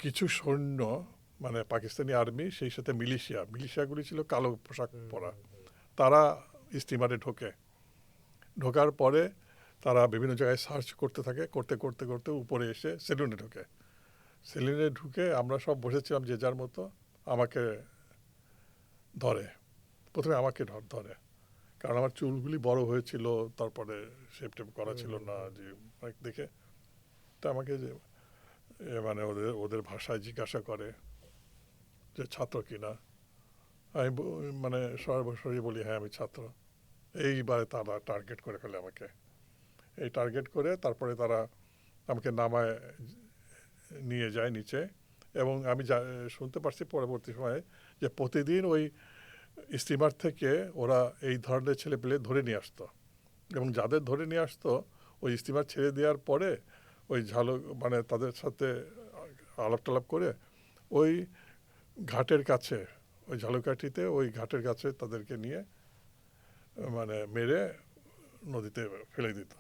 কিছু সৈন্য মানে পাকিস্তানি আর্মি, সেই সাথে মিলিশিয়াগুলি ছিল কালো পোশাক পরা, তারা স্টিমারে ঢোকার পরে তারা বিভিন্ন জায়গায় সার্চ করতে থাকে, করতে করতে করতে উপরে এসে সেলুনে ঢুকে আমরা সব বসেছিলাম যে যার মতো। আমাকে ধরে, প্রথমে আমাকে ধরে, কারণ আমার চুলগুলি বড় হয়েছিল, তারপরে শেপ টেপ করা ছিল না যে অনেক দেখে। তা আমাকে যে মানে ওদের ভাষায় জিজ্ঞাসা করে যে ছাত্র কিনা। আমি মানে সরাসরি বলি হ্যাঁ আমি ছাত্র। এইবারে তারা টার্গেট করে ফেলে আমাকে। এই টার্গেট করে তারপরে তারা আমাকে নামায় নিয়ে যায় নিচে। এবং আমি শুনতে পারছি পরবর্তী সময়ে যে প্রতিদিন ওই স্টিমার থেকে ওরা এই ধরনের ছেলেপেলে ধরে নিয়ে আসতো, এবং যাদের ধরে নিয়ে আসতো ওই স্টিমার ছেড়ে দেওয়ার পরে ওই মানে তাদের সাথে আলাপ টালাপ করে ওই ঘাটের কাছে, ওই ঝালকাঠিতে ওই ঘাটের কাছে তাদেরকে নিয়ে মানে মেরে নদীতে ফেলে দিত।